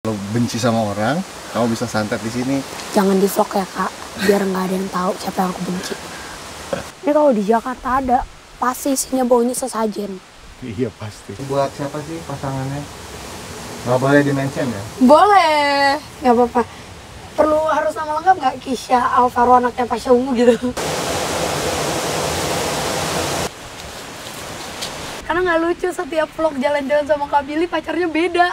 Kalau benci sama orang, kamu bisa santet di sini. Jangan di vlog ya kak, biar nggak ada yang tahu siapa yang aku benci. Ini kalau di Jakarta ada, pasti isinya baunya sesajen. Iya pasti. Buat siapa sih pasangannya? Nggak boleh di-mention ya? Boleh, nggak apa-apa. Perlu harus nama lengkap nggak? Kisha Alvaro anaknya Pasha Ungu gitu. Karena nggak lucu setiap vlog jalan-jalan sama Kak Billy pacarnya beda.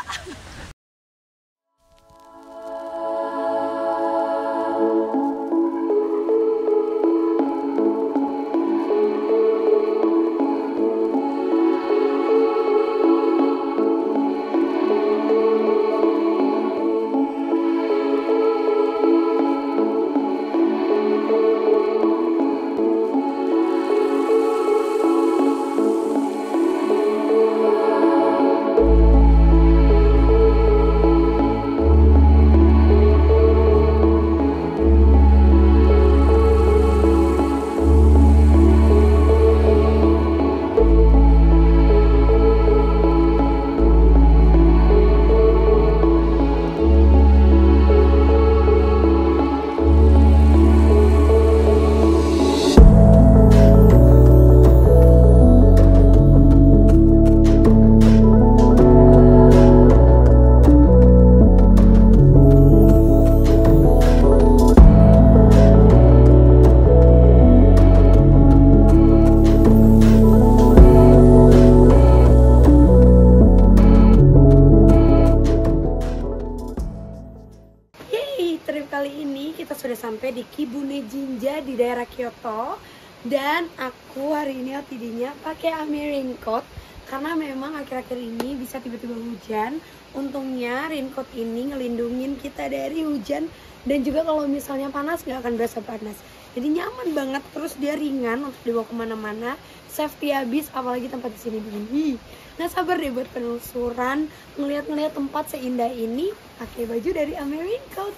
Trip kali ini kita sudah sampai di Kibune Jinja di daerah Kyoto. Dan aku hari ini OTD-nya pakai Ami raincoat karena memang akhir-akhir ini bisa tiba-tiba hujan. Untungnya raincoat ini ngelindungin kita dari hujan, dan juga kalau misalnya panas nggak akan berasa panas. Jadi nyaman banget, terus dia ringan untuk dibawa kemana-mana, safety habis, apalagi tempat di sini dingin. Nggak sabar deh buat penelusuran, ngeliat-ngeliat tempat seindah ini pakai baju dari Ami raincoat.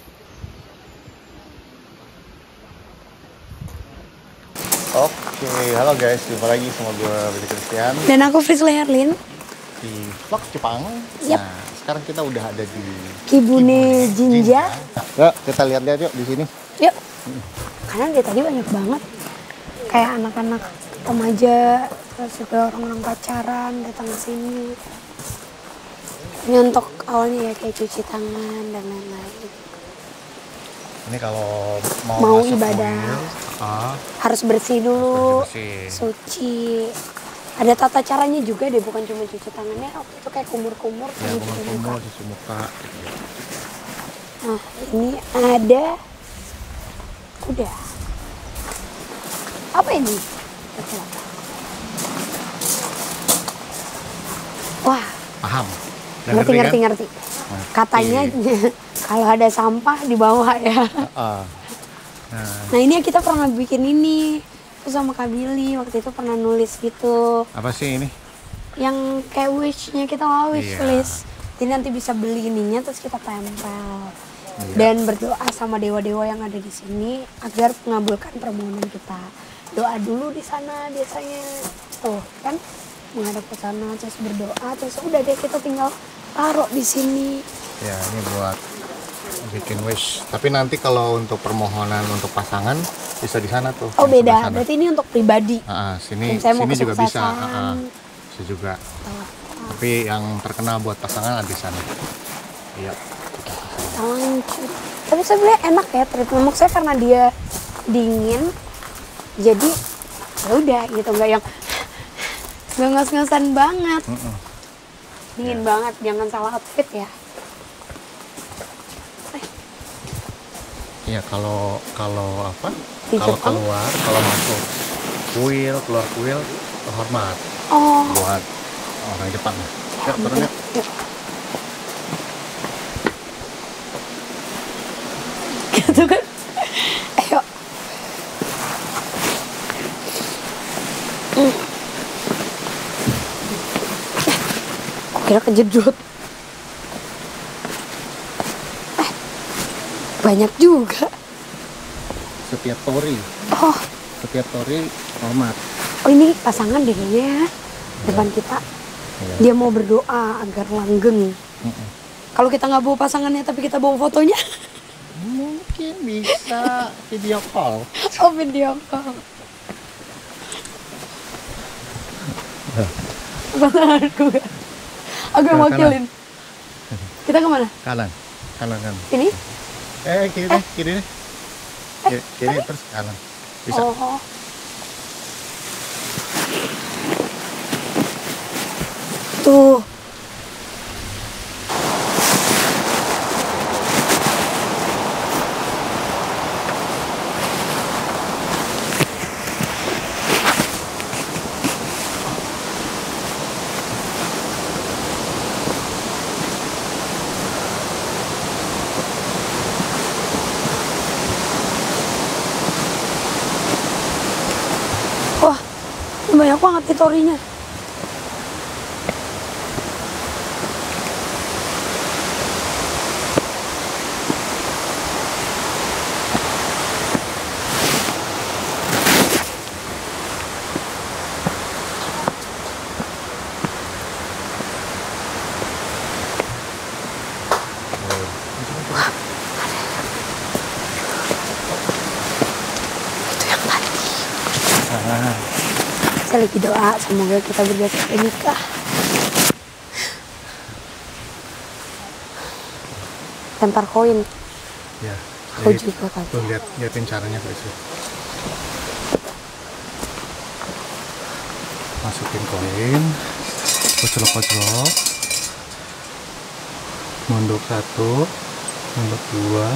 Oke, halo guys, jumpa lagi sama gue Billy Christian Dan aku Frisley Herlin di vlog Jepang. Yep. Nah, sekarang kita udah ada di Kibune Jinja. Yuk, kita lihat-lihat yuk di sini. Yuk. Karena dari tadi banyak banget kayak anak-anak remaja, terus juga orang-orang pacaran datang ke sini. Ini untuk awalnya ya kayak cuci tangan dan lain-lain. Ini kalau Mau masuk ibadah. mobil, Harus bersih dulu, bersih. suci. Ada tata caranya juga deh, bukan cuma cuci tangannya. Waktu itu kayak kumur-kumur, Ya, sama cuci muka. cuci muka. Nah, ini ada udah. Apa ini? Wah, Paham? Udah ngerti. kan? Katanya kalau ada sampah di bawah ya. Nah, ini kita pernah bikin ini terus sama Kak Billy, waktu itu pernah nulis gitu. Apa sih ini? Yang kayak wish-nya kita mau wish Iya. list. Jadi nanti bisa beli ininya terus kita tempel. Iya. Dan berdoa sama dewa-dewa yang ada di sini agar mengabulkan permohonan kita. Doa dulu di sana biasanya. Tuh, kan menghadap ke sana terus berdoa, terus udah deh kita tinggal taruh di sini. Ya, ini buat bikin wish. Tapi nanti kalau untuk permohonan untuk pasangan bisa di sana tuh. Oh yang sebelah beda, sana. berarti ini untuk pribadi. Sini Dan saya mau sini juga bisa. kesuksesan. Bisa juga. Tuh. Tapi yang terkenal buat pasangan ada di sana. Iya. Lanjut. Tapi sebenarnya enak ya treatment muk saya karena dia dingin. Jadi ya udah gitu, nggak yang nggak ngos-ngosan banget. Dingin banget, jangan salah outfit ya. Iya, kalau apa? Di Kalau Jepang? kalau masuk keluar kuil hormat Oh, buat orang Jepang. Yuk, turun yuk. yuk. Gitu kan? Ayo. Aku kira kejedot. Banyak juga. Setiap tori hormat. Oh ini pasangan deh kayaknya ya. Depan kita. Iya. Dia mau berdoa agar langgeng. Kalau kita nggak bawa pasangannya tapi kita bawa fotonya. Mungkin bisa video call. Oh, video call. Pasanganku ya. Aku yang wakilin. Kita kemana? Kanan. Ini? Kiri deh, kiri deh. Kiri terus kanan. Bisa. Oh. Tuh. Wah, banyak banget fitorinya. Itu yang tadi. Saya lagi doa semoga kita berdua sampai nikah. Lempar koin. Ya. Aku juga kan. Tuh liatin caranya guys. Masukin koin, koclok, mondok 1, mondok 2,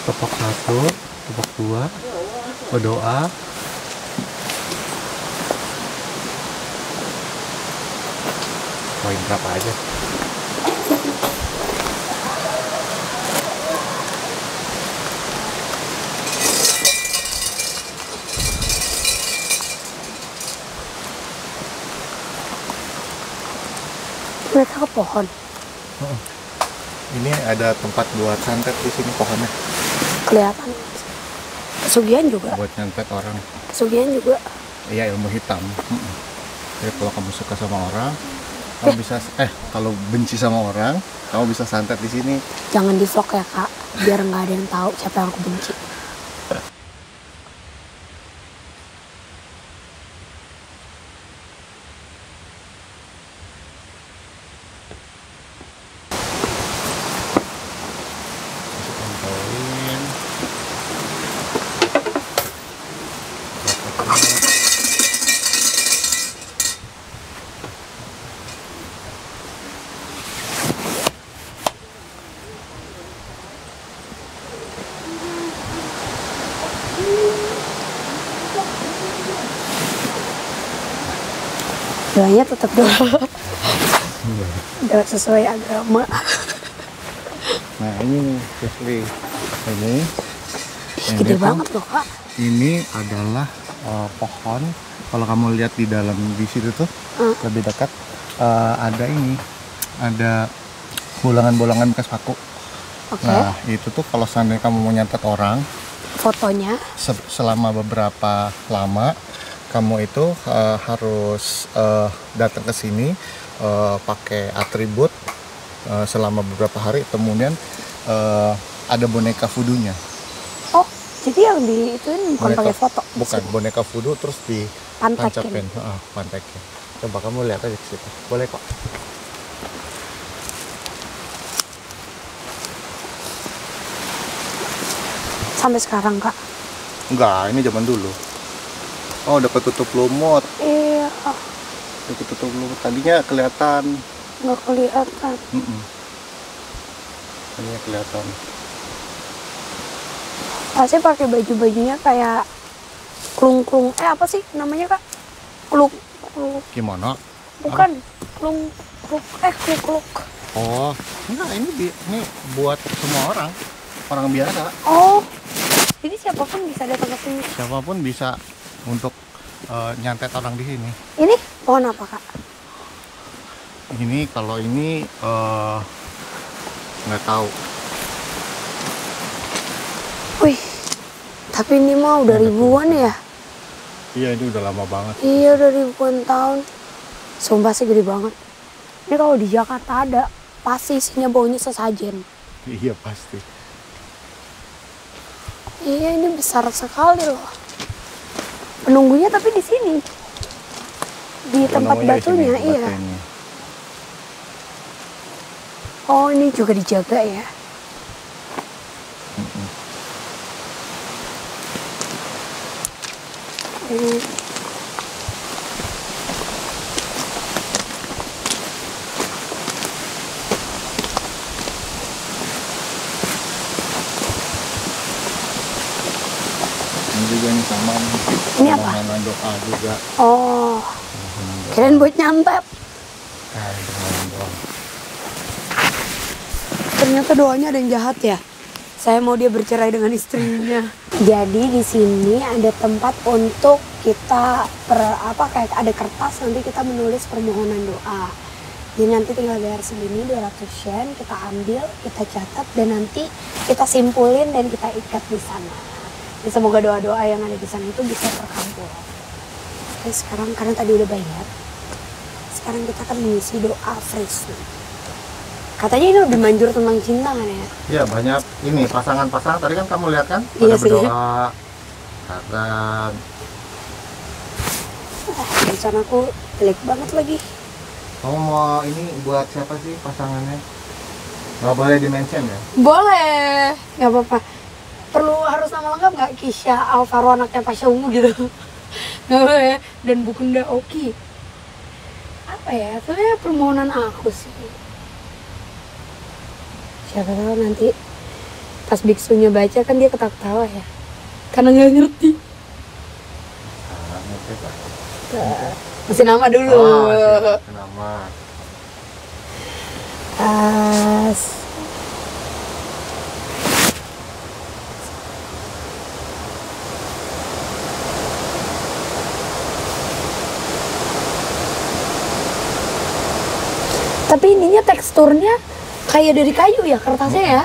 tepok 1, tepok 2, berdoa. Koin berapa aja? Mereka ke pohon. Ini ada tempat buat santet di sini pohonnya. Kelihatan. Pesugihan juga. Buat nyantet orang. Pesugihan juga. Iya, ilmu hitam. Jadi kalau kamu suka sama orang, kamu bisa kalau benci sama orang, kamu bisa santet di sini. Jangan di vlog ya kak, biar nggak ada yang tahu siapa yang aku benci. Masukkan koin. Doanya tetap doa. Doa sesuai agama. Nah ini nih, Leslie. Ini Gede tuh, banget loh kak. ini adalah pohon. Kalau kamu lihat di dalam di situ tuh lebih dekat ada ini, ada bolangan-bolangan bekas paku. Oke. Nah itu tuh kalau seandainya kamu mau nyantet orang, Fotonya. selama beberapa lama kamu itu harus datang ke sini pakai atribut selama beberapa hari, kemudian ada boneka voodoo-nya. Oh, jadi yang di itu bukan pakai foto. Bukan boneka voodoo terus Pantekin. dipantekin. Pantekin. Coba kamu lihat aja ke situ. Boleh kok. Sampai sekarang kak. Enggak, ini zaman dulu. Oh, udah ketutup lumut. Iya, Udah ketutup lumut. Tadinya kelihatan. nggak kelihatan. Tadinya kelihatan. Pasti pakai baju-bajunya kayak klung-klung. Apa sih namanya kak? Kluk. Gimana? Bukan. Kluk. Oh, enggak, ini buat semua orang. Orang biasa. Oh, jadi siapapun bisa datang ke sini. Siapapun bisa untuk nyantet orang di sini. Ini pohon apa kak? Ini kalau ini nggak tahu. Wih, tapi ini mah udah ribuan ya? Iya, ini udah lama banget. Iya, udah ribuan tahun. Sumpah sih gede banget. Ini kalau di Jakarta ada. pasti isinya baunya sesajen. Iya pasti. Iya, ini besar sekali loh. Penunggunya tapi di sini. Di tempat Penunggunya di sini, batunya, iya. batunya. Oh, ini juga dijaga ya. Ini juga nih sama nih. Ini apa? Permohonan doa juga. Oh, Permohonan doa. kirain buat nyantet. Permohonan doa. Ternyata doanya ada yang jahat ya. Saya mau dia bercerai dengan istrinya. Jadi di sini ada tempat untuk kita kayak ada kertas, nanti kita menulis permohonan doa. Jadi nanti tinggal bayar segini 200 yen, kita ambil, kita catat dan nanti kita simpulin dan kita ikat di sana. Jadi semoga doa-doa yang ada di sana itu bisa terkabul. Oke, sekarang karena tadi udah bayar, sekarang kita akan mengisi doa fresh. Katanya ini lebih manjur tentang cinta kan ya? Iya banyak ini pasangan-pasangan tadi kan kamu lihat kan Iya pada sih. berdoa akan Rencana aku jelek banget lagi. kamu mau ini buat siapa sih pasangannya? Nggak boleh di-mention ya? Boleh, nggak apa-apa. Perlu harus nama lengkap nggak? Kisha Alvaro anaknya Pasha Ungu gitu. Nggak boleh. Dan Bukunda Oki. Apa ya? Sebenarnya permohonan aku sih. Siapa tahu nanti pas biksunya baca kan dia ketawa ya. Karena nggak ngerti. Ah, ngerti, Pak. Masih nama dulu. Oh, masih nama. As. Tapi ininya teksturnya kayak dari kayu ya kertasnya ya.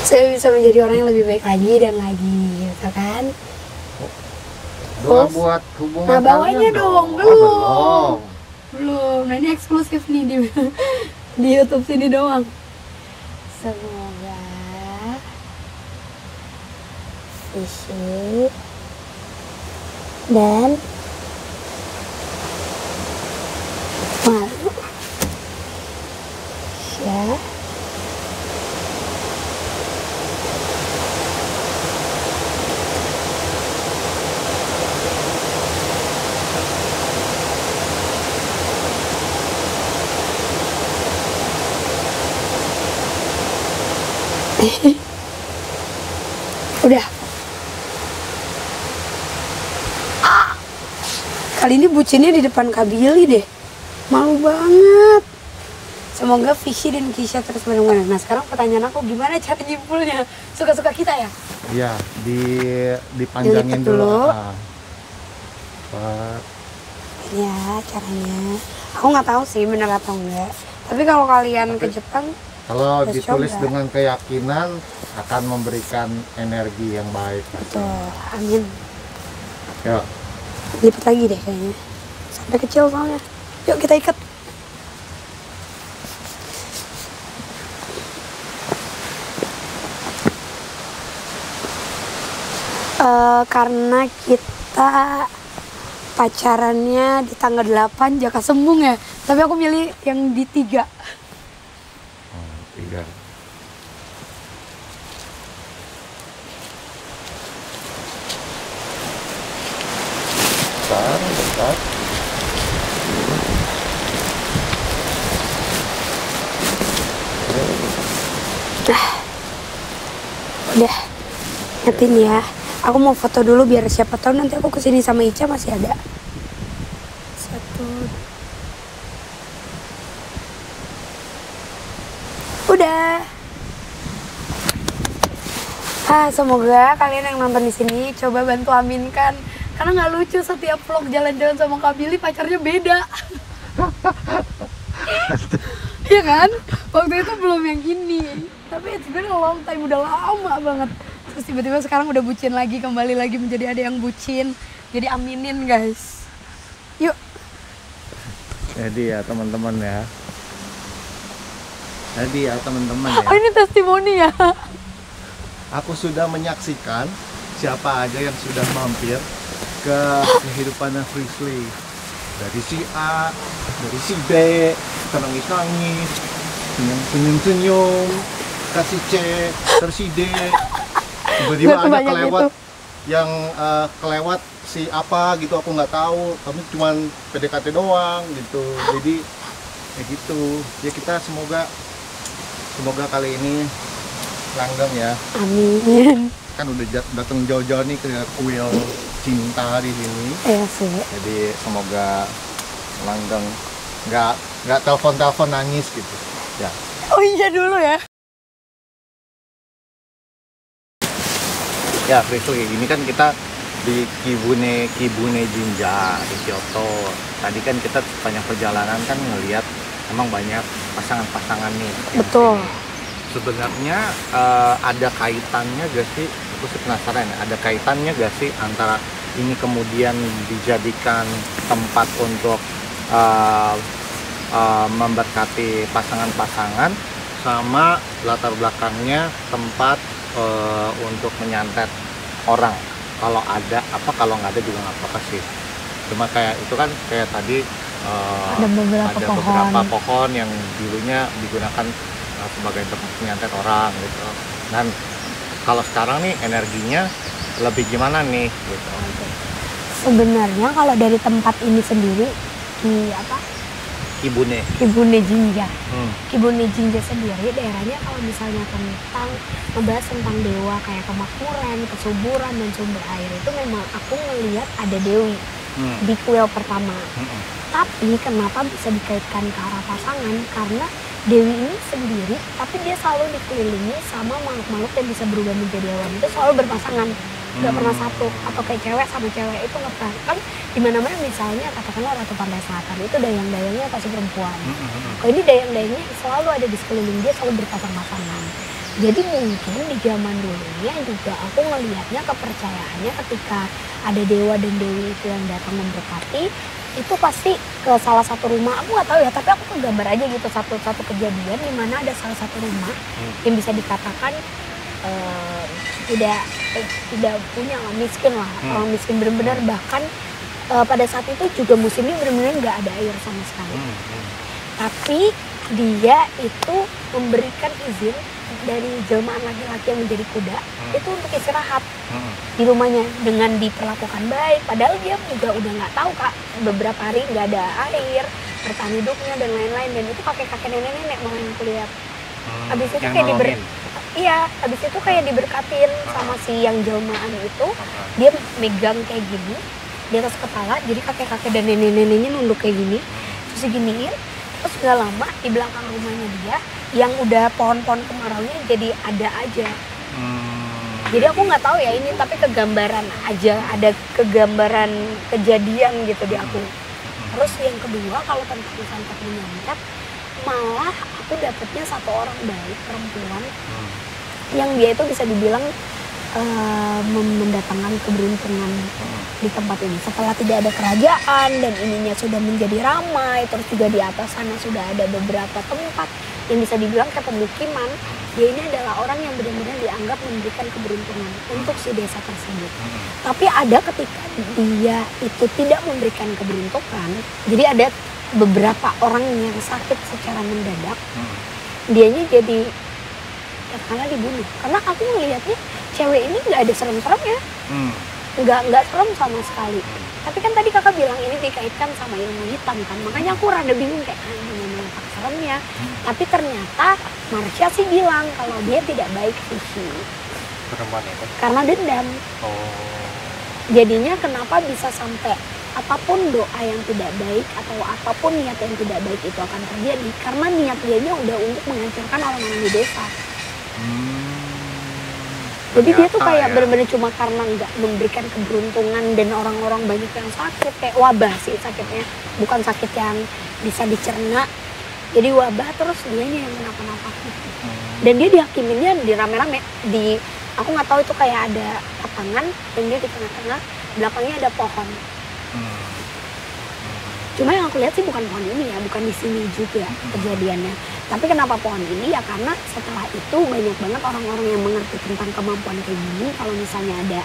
Saya bisa menjadi orang yang lebih baik lagi dan lagi, gitu kan? Doa Terus? buat hubungan Nah, bawahnya kalian dong, Oh, belum. Belum. Nah, ini eksklusif nih di YouTube sini doang. Semoga fisik dan malu ya. Udah. Kali ini bucinnya di depan Kak Billy deh. Malu banget. Semoga Fishy dan Kisha terus bareng-bareng. Nah sekarang pertanyaan aku, gimana cara nyimpulnya? Suka-suka kita ya? Iya, dipanjangin Dilipat dulu. Ah. Pak. Ya caranya. Aku nggak tahu sih bener atau enggak. Tapi kalau kalian ke Jepang, Kalau harus ditulis coba. dengan keyakinan akan memberikan energi yang baik. tuh, amin. Ya. Lipat lagi deh kayaknya. Sampai kecil soalnya. Yuk kita ikat. Karena kita pacarannya di tanggal 8 Jaka Sembung ya. Tapi aku milih yang di 3. Oh, 3. Bentar. Udah. Ingetin ya. Aku mau foto dulu biar siapa tahu nanti aku kesini sama Ica masih ada. 1. Udah. Semoga kalian yang nonton di sini coba bantu aminkan. Karena nggak lucu setiap vlog jalan-jalan sama Kak Billy pacarnya beda. Iya kan? Waktu itu belum yang gini. Tapi it's been a long time, udah lama banget. Terus tiba-tiba sekarang udah bucin lagi, kembali lagi menjadi ada yang bucin. Jadi aminin guys. Yuk. Jadi ya teman-teman ya. Jadi ya teman-teman ya. Oh ini testimoni ya. Aku sudah menyaksikan siapa aja yang sudah mampir ke kehidupan Frisly. Dari si A, dari si B, nangis-nangis, senyum-senyum, kasih C, terus si D. Tiba-tiba Gak ada sebanyak kelewat itu. yang kelewat si apa gitu, aku nggak tahu. Kami cuman PDKT doang gitu. Jadi ya gitu. Ya kita semoga kali ini langgeng ya. Amin. Kan udah datang jauh-jauh nih ke kuil cinta di sini. Iya sih. Jadi semoga langgeng, nggak telepon nangis gitu ya. Oh iya dulu ya. Ya Frisly, ini kan kita di Kibune Jinja di Kyoto. Tadi kan kita sepanjang perjalanan kan ngelihat emang banyak pasangan-pasangan nih yang Betul. sini. Sebenarnya ada kaitannya gak sih? Aku sih penasaran ya, ada kaitannya gak sih antara ini kemudian dijadikan tempat untuk memberkati pasangan-pasangan sama latar belakangnya tempat untuk menyantet orang? Kalau ada apa, kalau nggak ada juga nggak apa-apa sih. Cuma kayak itu kan kayak tadi Ada beberapa beberapa pohon. pohon yang dulunya digunakan sebagai tempat menyantet orang gitu. Dan kalau sekarang nih energinya lebih gimana nih gitu. Sebenarnya kalau dari tempat ini sendiri Kibune. Kibune Jinja. Hmm. Kibune Jinja sendiri daerahnya kalau misalnya tentang membahas tentang dewa kayak kemakmuran, kesuburan dan sumber air itu memang aku ngelihat ada dewi di kuil pertama. Tapi kenapa bisa dikaitkan ke arah pasangan? Karena dewi ini sendiri, tapi dia selalu dikelilingi sama makhluk-makhluk yang bisa berubah menjadi hewan. Itu selalu berpasangan, nggak pernah satu. Atau kayak cewek sama cewek itu nggak pernah. Kan dimana-mana misalnya katakanlah Ratu Pantai Selatan itu dayang-dayangnya pasti perempuan. Kalau ini dayang-dayangnya selalu ada di sekeliling dia, selalu berpasang-pasangan. Jadi mungkin di zaman dulunya juga aku ngelihatnya kepercayaannya ketika ada dewa dan dewi itu yang datang memberkati, itu pasti ke salah satu rumah. Aku nggak tahu ya, tapi aku kegambar aja gitu satu kejadian di mana ada salah satu rumah yang bisa dikatakan tidak punya lah, miskin lah, orang miskin benar-benar. Bahkan pada saat itu juga musimnya benar-benar nggak ada air sama sekali. Tapi dia itu memberikan izin dari jelmaan laki-laki yang menjadi kuda itu untuk istirahat di rumahnya dengan diperlakukan baik. Padahal dia juga udah nggak tahu Kak, beberapa hari nggak ada air, bertahan hidupnya dan lain-lain. Dan itu kakek-kakek nenek-nenek malah yang kulihat. Habis itu kayak habis itu kayak diberkatin sama si yang jelmaan itu. Dia megang kayak gini di atas kepala, jadi kakek-kakek dan nenek-neneknya nunduk kayak gini, terus diginiin. Terus gak lama di belakang rumahnya dia yang udah pohon-pohon kemaraunya jadi ada aja. Jadi aku nggak tahu ya ini, tapi kegambaran aja, ada kegambaran kejadian gitu di aku. Terus yang kedua kalau tentang santet menyantet, malah aku dapetnya satu orang baik perempuan yang dia itu bisa dibilang mendatangkan keberuntungan di tempat ini. Setelah tidak ada kerajaan dan ininya sudah menjadi ramai, terus juga di atas sana sudah ada beberapa tempat yang bisa dibilang kayak pemukiman. Dia ini adalah orang yang benar-benar dianggap memberikan keberuntungan untuk si desa tersebut. Tapi ada ketika dia itu tidak memberikan keberuntungan, jadi ada beberapa orang yang sakit secara mendadak, dianya jadi katakanlah dibunuh. Karena aku melihatnya cewek ini nggak ada serem-seremnya, nggak serem sama sekali. Tapi kan tadi kakak bilang ini dikaitkan sama ilmu hitam kan, makanya aku rada bingung kayak gimana letak seremnya. Tapi ternyata Marsha sih bilang kalau dia tidak baik sih, Perempuan itu. karena dendam. Jadinya kenapa bisa sampai apapun doa yang tidak baik atau apapun niat yang tidak baik itu akan terjadi, karena niat dianya udah untuk menghancurkan orang-orang di desa. Jadi dia tuh kayak benar-benar cuma karena nggak memberikan keberuntungan dan orang-orang banyak yang sakit, kayak wabah sih sakitnya, bukan sakit yang bisa dicerna. Jadi wabah terus dianya yang kenapa-napa gitu. Dan dia dihakiminnya di rame-rame di Aku nggak tahu itu kayak ada lapangan dan dia di tengah-tengah, belakangnya ada pohon. Cuma yang aku lihat sih bukan pohon ini ya, bukan di sini juga kejadiannya. Tapi kenapa pohon ini ya, karena setelah itu banyak banget orang-orang yang mengerti tentang kemampuan kayak gini. Kalau misalnya ada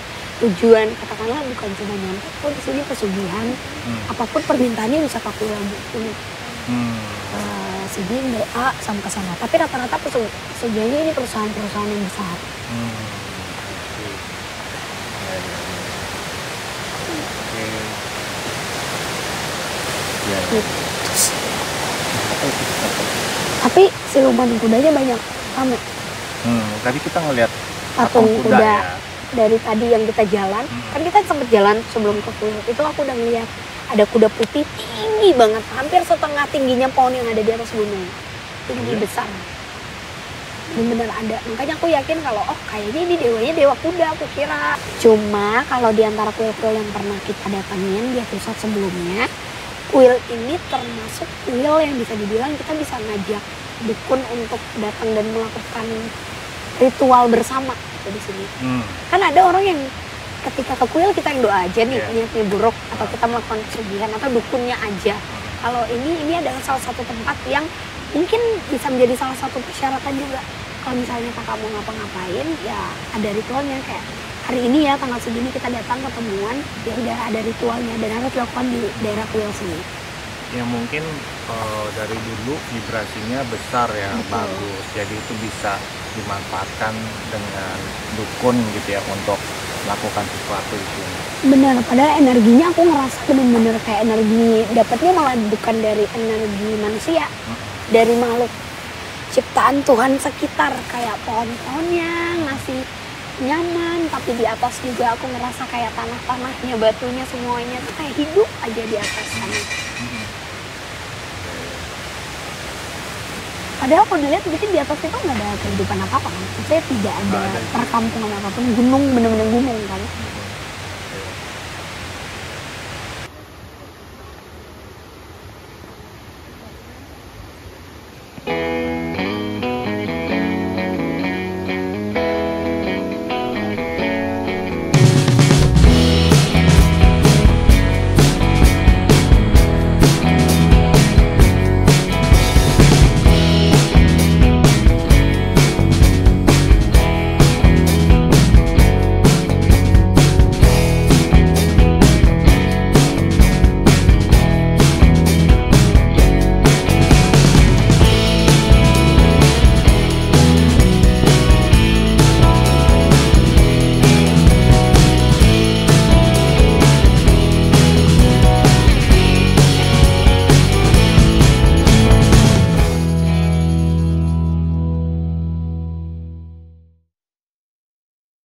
tujuan, katakanlah bukan cuma nyampe, di sini pesugihan, apapun permintaannya bisa pakai lagu ini. Segini doa sama kesana. Tapi rata-rata pesugihannya ini perusahaan-perusahaan yang besar. Tapi siluman kudanya banyak rame. Tadi kita ngelihat Patung kuda ya. dari tadi yang kita jalan, kan kita sempet jalan sebelum ke kuil. Itu aku udah ngeliat ada kuda putih tinggi banget, hampir setengah tingginya pohon yang ada di atas gunung. Tinggi besar. Bener-bener ada. Makanya aku yakin kalau kayaknya ini dewanya dewa kuda, aku kira. Cuma kalau di antara kuil-kuil yang pernah kita datangin di episode sebelumnya, kuil ini termasuk kuil yang bisa dibilang kita bisa ngajak dukun untuk datang dan melakukan ritual bersama gitu di sini. Kan ada orang yang ketika ke kuil kita yang doa aja nih, niatnya buruk, atau kita melakukan pesugihan atau dukunnya aja. Kalau ini adalah salah satu tempat yang mungkin bisa menjadi salah satu persyaratan juga. Kalau misalnya kakak mau ngapa-ngapain, ya ada ritualnya, kayak hari ini ya tanggal segini kita datang ketemuan, ya udah ada ritualnya dan harus dilakukan di daerah kuil sini. Ya mungkin dari dulu vibrasinya besar ya, bagus, jadi itu bisa dimanfaatkan dengan dukun gitu ya untuk melakukan sesuatu di sini. Benar, padahal energinya aku ngerasa bener-bener kayak energi dapatnya malah bukan dari energi manusia, dari makhluk ciptaan Tuhan sekitar, kayak pohon-pohonnya ngasih nyaman, tapi di atas juga aku ngerasa kayak tanah-tanahnya, batunya, semuanya tuh kayak hidup aja di atas sana. Padahal kalau dilihat mungkin di atas itu nggak ada kehidupan apa-apa kan, maksudnya tidak ada perkampungan apapun, gunung, bener-bener gunung kan.